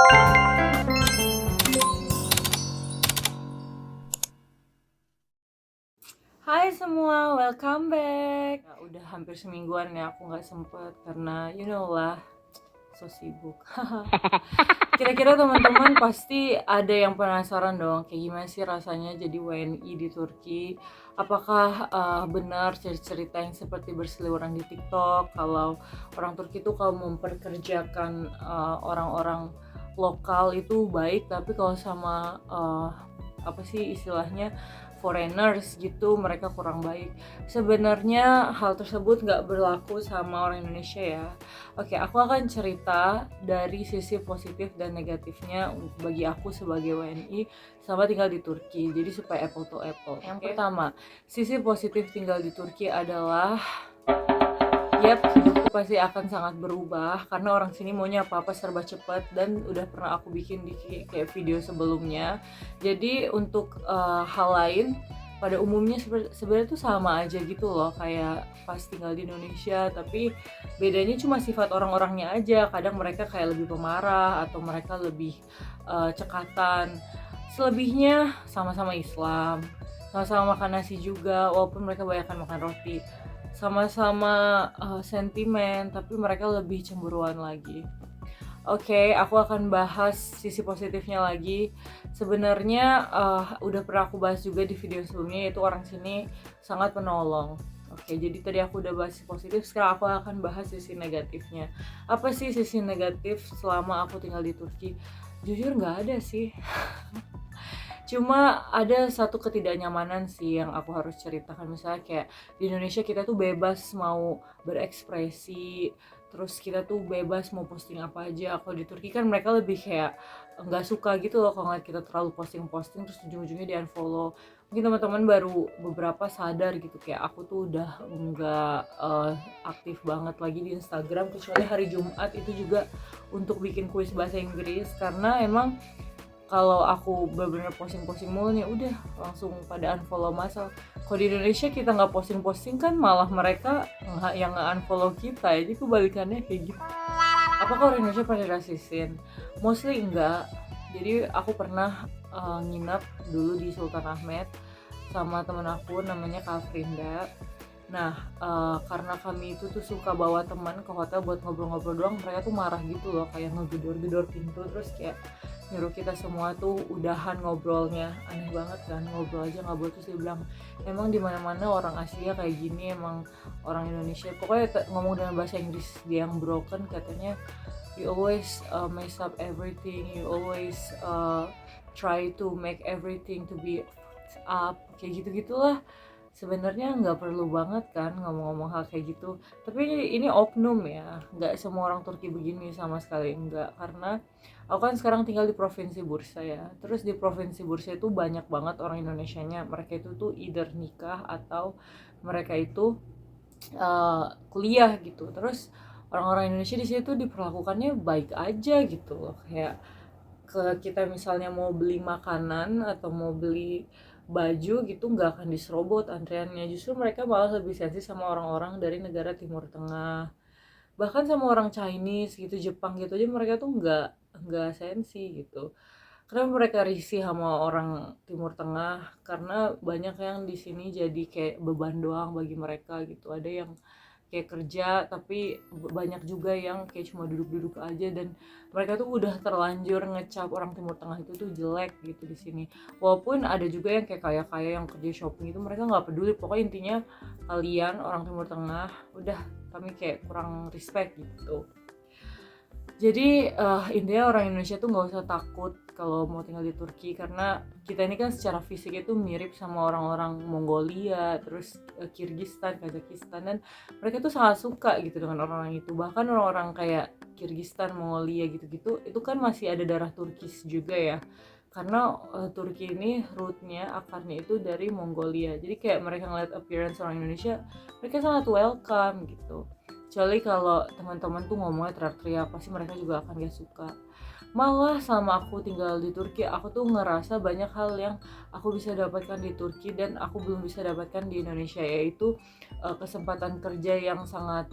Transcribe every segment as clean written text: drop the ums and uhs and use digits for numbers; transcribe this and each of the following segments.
Hai semua, welcome back. Ya, udah hampir semingguan ya aku nggak sempet karena you know lah, so sibuk. Kira-kira teman-teman pasti ada yang penasaran dong, kayak gimana sih rasanya jadi WNI di Turki? Apakah benar cerita yang seperti berseliweran di TikTok kalau orang Turki itu kalau memperkerjakan orang-orang lokal itu baik, tapi kalau sama apa sih istilahnya foreigners gitu mereka kurang baik. Sebenarnya hal tersebut nggak berlaku sama orang Indonesia ya. Oke, aku akan cerita dari sisi positif dan negatifnya bagi aku sebagai WNI selama tinggal di Turki. Jadi supaya apple to apple. Yang pertama, sisi positif tinggal di Turki adalah hidupku pasti akan sangat berubah karena orang sini maunya apa-apa serba cepat dan udah pernah aku bikin di kayak video sebelumnya. Jadi untuk hal lain pada umumnya sebenarnya tuh sama aja gitu loh kayak pas tinggal di Indonesia, tapi bedanya cuma sifat orang-orangnya aja. Kadang mereka kayak lebih pemarah atau mereka lebih cekatan. Selebihnya sama-sama Islam, sama-sama makan nasi juga walaupun mereka banyakan makan roti, sama-sama sentimen tapi mereka lebih cemburuan lagi. Oke, aku akan bahas sisi positifnya lagi. Sebenarnya udah pernah aku bahas juga di video sebelumnya, yaitu orang sini sangat penolong. Oke, jadi tadi aku udah bahas sisi positif, sekarang aku akan bahas sisi negatifnya. Apa sih sisi negatif selama aku tinggal di Turki? Jujur nggak ada sih. Cuma ada satu ketidaknyamanan sih yang aku harus ceritakan. Misalnya kayak di Indonesia kita tuh bebas mau berekspresi, terus kita tuh bebas mau posting apa aja. Kalau di Turki kan mereka lebih kayak nggak suka gitu loh kalau ngeliat kita terlalu posting-posting terus ujung-ujungnya di unfollow. Mungkin teman-teman baru beberapa sadar gitu kayak aku tuh udah nggak aktif banget lagi di Instagram kecuali hari Jumat itu juga untuk bikin kuis bahasa Inggris, karena emang kalau aku bener-bener posting-posting mulu nih udah langsung pada unfollow masal. Kalau di Indonesia kita nggak posting-posting kan malah mereka yang nge-unfollow kita, jadi kebalikannya kayak gitu. Apakah orang Indonesia pada rasisin? Mostly enggak. Jadi aku pernah nginep dulu di Sultan Ahmed sama temen aku namanya Kak Frinda. Nah, karena kami itu tuh suka bawa teman ke hotel buat ngobrol-ngobrol doang, mereka tuh marah gitu loh, kayak ngegedor-gedor pintu terus kayak nyuruh kita semua tuh udahan ngobrolnya. Aneh banget kan, ngobrol aja nggak boleh. Terus dia bilang emang di mana-mana orang Asia kayak gini, emang orang Indonesia pokoknya ngomong dengan bahasa Inggris dia yang broken, katanya you always mess up everything, you always try to make everything to be up, kayak gitu-gitulah. Sebenarnya nggak perlu banget kan ngomong-ngomong hal kayak gitu, tapi ini oknum ya, nggak semua orang Turki begini sama sekali enggak. Karena aku kan sekarang tinggal di provinsi Bursa ya, terus di provinsi Bursa itu banyak banget orang Indonesianya. Mereka itu tuh either nikah atau mereka itu kuliah gitu. Terus orang-orang Indonesia di situ diperlakukannya baik aja gitu loh, kayak ke kita misalnya mau beli makanan atau mau beli baju gitu nggak akan diserobot antriannya, justru mereka malah lebih sensi sama orang-orang dari negara Timur Tengah, bahkan sama orang Chinese gitu, Jepang gitu aja mereka tuh nggak sensi gitu. Kenapa mereka risih sama orang Timur Tengah? Karena banyak yang di sini jadi kayak beban doang bagi mereka gitu. Ada yang kayak kerja, tapi banyak juga yang kayak cuma duduk-duduk aja, dan mereka tuh udah terlanjur ngecap orang Timur Tengah itu tuh jelek gitu di sini. Walaupun ada juga yang kayak kaya-kaya yang kerja shopping itu mereka nggak peduli. Pokoknya intinya kalian orang Timur Tengah udah kami kayak kurang respect gitu. Jadi intinya orang Indonesia tuh nggak usah takut kalau mau tinggal di Turki, karena kita ini kan secara fisik itu mirip sama orang-orang Mongolia, terus Kirgistan, Kazakhstan, dan mereka tuh sangat suka gitu dengan orang-orang itu. Bahkan orang-orang kayak Kirgistan, Mongolia gitu-gitu, itu kan masih ada darah Turkis juga ya. Karena Turki ini rootnya, akarnya itu dari Mongolia. Jadi kayak mereka ngeliat appearance orang Indonesia, mereka sangat welcome gitu. kecuali kalau teman-teman tuh ngomongnya teriak-teriak pasti mereka juga akan gak suka. Malah selama aku tinggal di Turki, aku tuh ngerasa banyak hal yang aku bisa dapatkan di Turki dan aku belum bisa dapatkan di Indonesia, yaitu kesempatan kerja yang sangat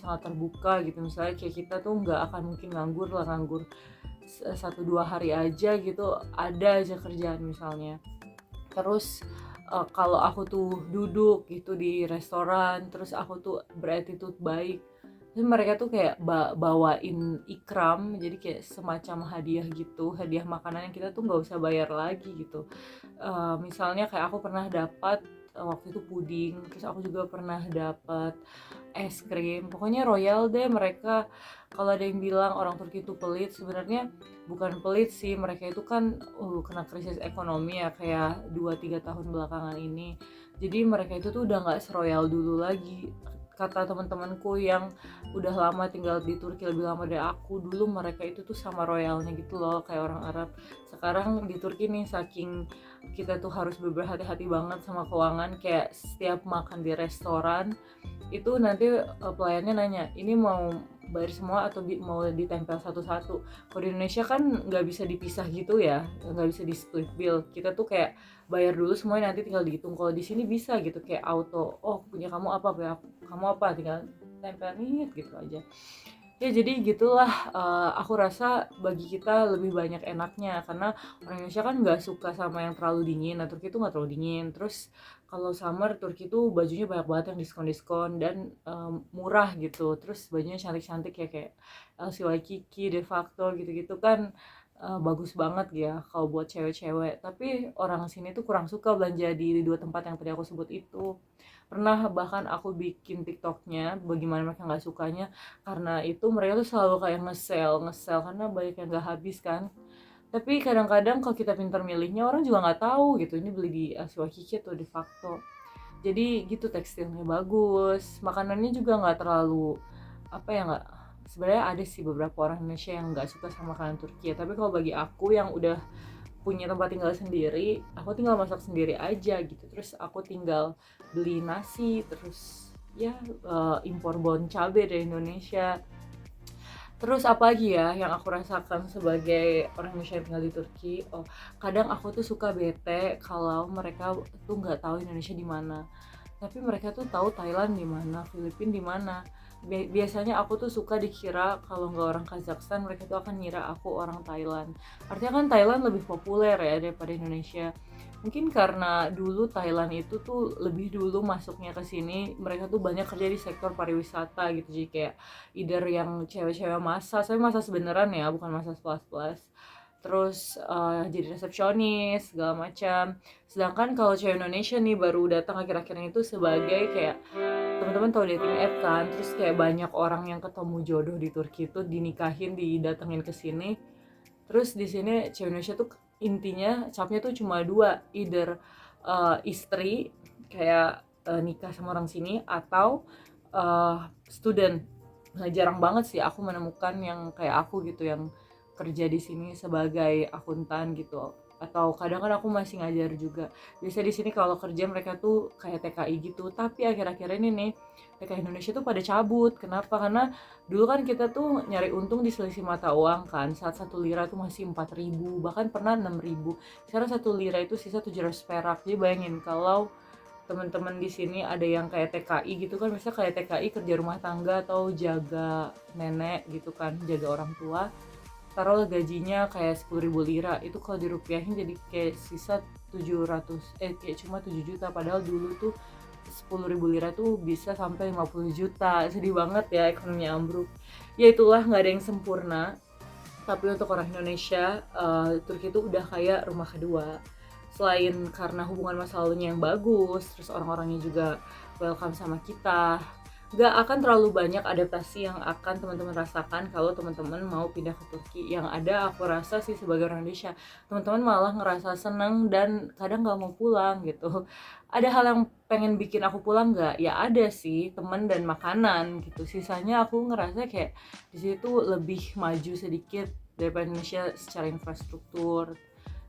sangat terbuka gitu. Misalnya kayak kita tuh nggak akan mungkin nganggur 1-2 hari aja gitu, ada aja kerjaan misalnya. Terus kalau aku tuh duduk gitu di restoran, terus aku tuh berattitude baik, terus mereka tuh kayak bawain ikram, jadi kayak semacam hadiah gitu, hadiah makanan yang kita tuh nggak usah bayar lagi gitu. Misalnya kayak aku pernah dapat waktu itu puding, terus aku juga pernah dapat es krim, pokoknya royal deh mereka. Kalau ada yang bilang orang Turki itu pelit, sebenarnya bukan pelit sih, mereka itu kan kena krisis ekonomi ya kayak 2-3 tahun belakangan ini. Jadi mereka itu tuh udah nggak seroyal dulu lagi. Kata teman-temanku yang udah lama tinggal di Turki, lebih lama dari aku, dulu mereka itu tuh sama royalnya gitu loh kayak orang Arab. Sekarang di Turki nih, saking kita tuh harus berhati-hati banget sama keuangan, kayak setiap makan di restoran itu nanti pelayannya nanya, ini mau bayar semua atau mau ditempel satu-satu. Kalau di Indonesia kan nggak bisa dipisah gitu ya, nggak bisa di split bill. Kita tuh kayak bayar dulu semuanya, nanti tinggal dihitung. Kalau di sini bisa gitu, kayak auto, oh punya kamu apa, punya kamu apa, tinggal tempel nih gitu aja. Ya jadi gitulah, aku rasa bagi kita lebih banyak enaknya karena orang Indonesia kan nggak suka sama yang terlalu dingin. Nah, Turki itu nggak terlalu dingin. Terus kalau summer Turki itu bajunya banyak banget yang diskon-diskon dan murah gitu. Terus bajunya cantik-cantik ya, kayak LC Waikiki, De Facto gitu-gitu kan, bagus banget ya kalau buat cewek-cewek. Tapi orang sini tuh kurang suka belanja di 2 tempat yang tadi aku sebut itu. Pernah bahkan aku bikin TikToknya bagaimana mereka nggak sukanya, karena itu mereka tuh selalu kayak nge-sell karena banyak yang nggak habis kan. Tapi kadang-kadang kalau kita pintar milihnya, orang juga nggak tahu gitu ini beli di Aswakiki atau De Facto. Jadi gitu, tekstilnya bagus, makanannya juga nggak terlalu nggak, sebenarnya ada sih beberapa orang Indonesia yang nggak suka sama makanan Turki ya, tapi kalau bagi aku yang udah punya tempat tinggal sendiri, aku tinggal masak sendiri aja gitu. Terus aku tinggal beli nasi, terus ya impor bon cabe dari Indonesia. Terus apa lagi ya yang aku rasakan sebagai orang Indonesia yang tinggal di Turki? Oh, kadang aku tuh suka bete kalau mereka tuh nggak tahu Indonesia di mana. Tapi mereka tuh tahu Thailand di mana, Filipina di mana. Biasanya aku tuh suka dikira kalau nggak orang Kazakhstan, mereka tuh akan ngira aku orang Thailand. Artinya kan Thailand lebih populer ya daripada Indonesia. Mungkin karena dulu Thailand itu tuh lebih dulu masuknya ke sini, mereka tuh banyak kerja di sektor pariwisata gitu. Jadi kayak either yang cewek-cewek massage, tapi massage beneran ya, bukan massage plus-plus. Terus jadi resepsionis segala macam. Sedangkan kalau cewek Indonesia nih baru datang akhir-akhir ini tuh sebagai kayak, teman-teman tahu dating app kan, terus kayak banyak orang yang ketemu jodoh di Turki itu dinikahin, didatengin ke sini. Terus di sini cewek Indonesia tuh intinya capnya tuh cuma dua, either istri kayak nikah sama orang sini, atau student. Nah, jarang banget sih aku menemukan yang kayak aku gitu yang kerja di sini sebagai akuntan gitu, atau kadang kan aku masih ngajar juga. Biasa di sini kalau kerja mereka tuh kayak TKI gitu, tapi akhir-akhir ini nih TKI Indonesia tuh pada cabut. Kenapa? Karena dulu kan kita tuh nyari untung di selisih mata uang kan, saat 1 lira tuh masih 4.000, bahkan pernah 6.000. Sekarang 1 lira itu sisa 700 perak. Jadi bayangin kalau teman-teman di sini ada yang kayak TKI gitu kan, misalnya kayak TKI kerja rumah tangga atau jaga nenek gitu kan, jaga orang tua, taruhlah gajinya kayak 10.000 lira, itu kalau dirupiahin jadi kayak sisa 700, kayak cuma 7 juta, padahal dulu tuh 10.000 lira tuh bisa sampai 50 juta. Sedih banget ya, ekonominya ambruk. Ya itulah, nggak ada yang sempurna. Tapi untuk orang Indonesia, Turki itu udah kayak rumah kedua. Selain karena hubungan masa lalunya yang bagus, terus orang-orangnya juga welcome sama kita, gak akan terlalu banyak adaptasi yang akan teman-teman rasakan kalau teman-teman mau pindah ke Turki. Yang ada aku rasa sih sebagai orang Indonesia, teman-teman malah ngerasa seneng dan kadang gak mau pulang gitu. Ada hal yang pengen bikin aku pulang gak? Ya ada sih, teman dan makanan gitu. Sisanya aku ngerasa kayak di situ lebih maju sedikit daripada Indonesia secara infrastruktur.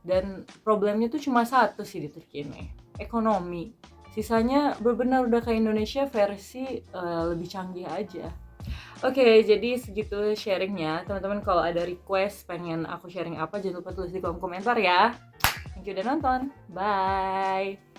Dan problemnya tuh cuma satu sih di Turki ini, ekonomi. Sisanya benar-benar udah kayak Indonesia versi lebih canggih aja. Oke, jadi segitu sharingnya. Teman-teman kalau ada request pengen aku sharing apa, jangan lupa tulis di kolom komentar ya. Thank you udah nonton. Bye.